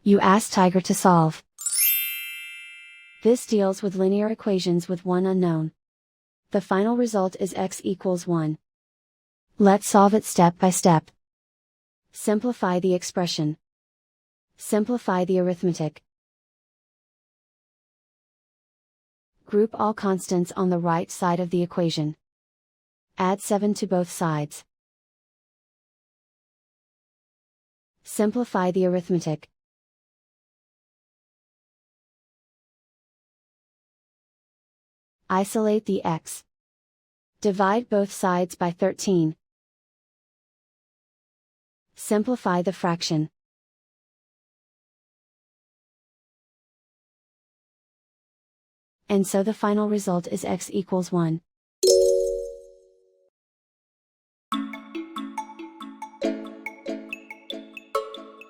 You ask Tiger to solve. This deals with linear equations with one unknown. The final result is x equals 1. Let's solve it step by step. Simplify the expression. Simplify the arithmetic. Group all constants on the right side of the equation. Add 7 to both sides. Simplify the arithmetic. Isolate the x. Divide both sides by 13. Simplify the fraction. And so the final result is x equals 1.